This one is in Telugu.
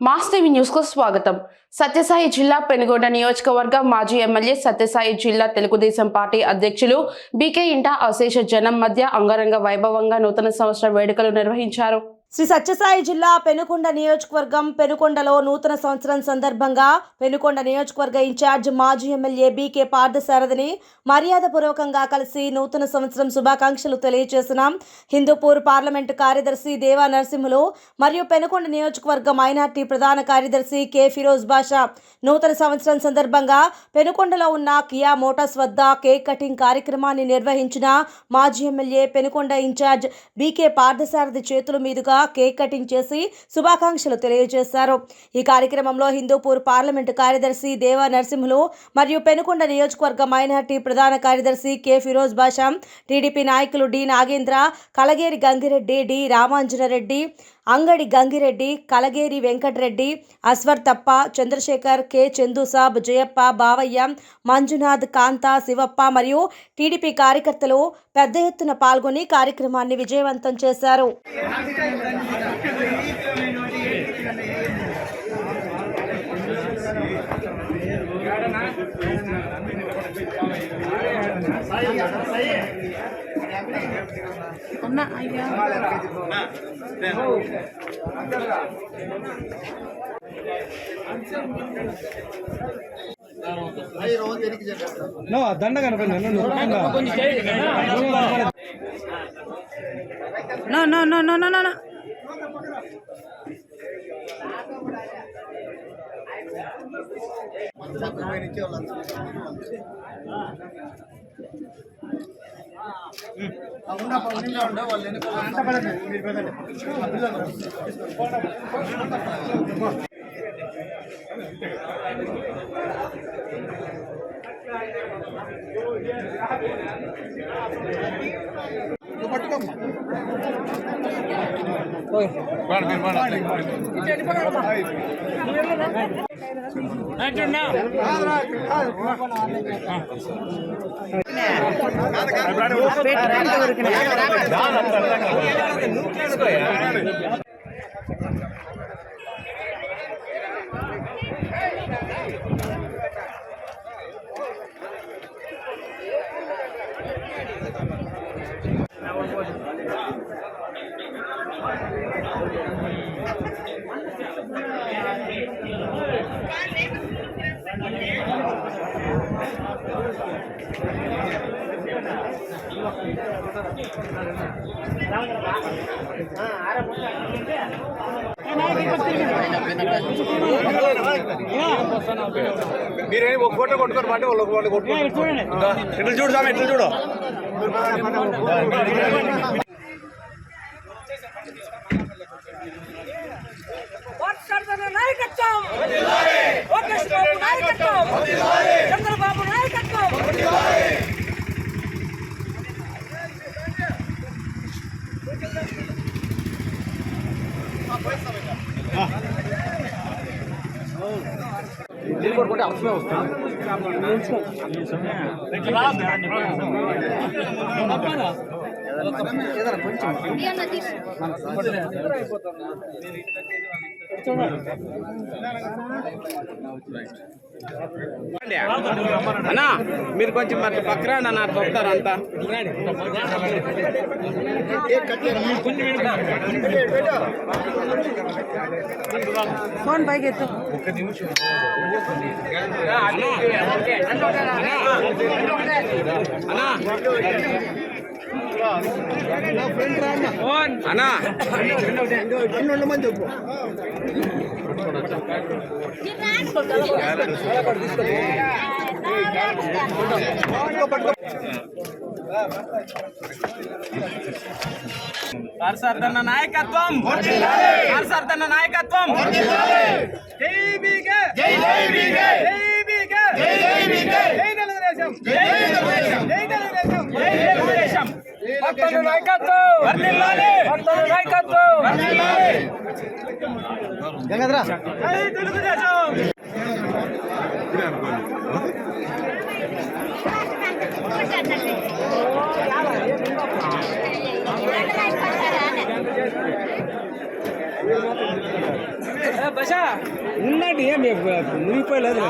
మాస్ టీవీ న్యూస్ కు స్వాగతం. సత్యసాయి జిల్లా పెనుగొండ నియోజకవర్గం మాజీ ఎమ్మెల్యే సత్యసాయి జిల్లా తెలుగుదేశం పార్టీ అధ్యక్షులు బీకే ఇంట అశేష జనం మధ్య అంగరంగ వైభవంగా నూతన సంవత్సర వేడుకలు నిర్వహించారు. శ్రీ సత్యసాయి జిల్లా పెనుకొండ నియోజకవర్గం పెనుకొండలో నూతన సంవత్సరం సందర్భంగా పెనుకొండ నియోజకవర్గ ఇన్ఛార్జ్ మాజీ ఎమ్మెల్యే బీకే పార్థసారథిని మర్యాదపూర్వకంగా కలిసి నూతన సంవత్సరం శుభాకాంక్షలు తెలియజేసిన హిందూపూర్ పార్లమెంటు కార్యదర్శి దేవా నరసింహులు మరియు పెనుకొండ నియోజకవర్గ మైనార్టీ ప్రధాన కార్యదర్శి కె ఫిరోజ్ బాషా నూతన సంవత్సరం సందర్భంగా పెనుకొండలో ఉన్న కియా మోటార్స్ వద్ద కేక్ కటింగ్ కార్యక్రమాన్ని నిర్వహించిన మాజీ MLA Penukonda in charge BK Parthasarathi చేతుల మీదుగా కేక్ కటింగ్ చేసి శుభాకాంక్షలు తెలియజేశారు. ఈ కార్యక్రమంలో హిందూపూర్ పార్లమెంటు కార్యదర్శి దేవా నరసింహులు మరియు పెనుకొండ నియోజకవర్గ మైనార్టీ ప్రధాన కార్యదర్శి కె ఫిరోజ్ బాషా, టీడీపీ నాయకులు డి నాగేంద్ర, కలగేరి గంగిరెడ్డి, డి రామాంజనరెడ్డి, అంగడి గంగిరెడ్డి, కలగేరి వెంకటరెడ్డి, అస్వర్తప్ప, చంద్రశేఖర్, కె చందుసాబ్, జయప్ప, బావయ్య, మంజునాథ్, కాంత, శివప్ప మరియు టీడీపీ కార్యకర్తలు పెద్ద ఎత్తున పాల్గొని కార్యక్రమాన్ని విజయవంతం చేశారు. దండ కనపడింది. మీరేమి ఒక ఫోటో కొట్టుకొని పట్టి వాళ్ళు ఒక ఫోటో కొట్టుకోండి. ఎట్లా చూడు సార్, ఎట్లా చూడు. చంద్రబాబు నాయకత్వం. అన్నా మీరు కొంచెం మరి పక్కన అన్న తొక్కుతారు అంతా. ఫోన్ పైకి ఎత్తు. అన్నా చెప్పు. హర్షవర్ధన్ నాయకత్వం, హర్షవర్ధన్ నాయకత్వం. జై బీకే, జై బీకే, జై బీకే, జై బీకే, జై తెలుగుదేశం, జై తెలుగుదేశం, జై తెలుగుదేశం, జై తెలుగుదేశం. భక్తుల నాయకత్వం వర్ధిల్లాలి, భక్తుల నాయకత్వం వర్ధిల్లాలి. గంగాధర జై తెలుగుదేశం. ఉందండి ఏం మునిగిపోయలేదు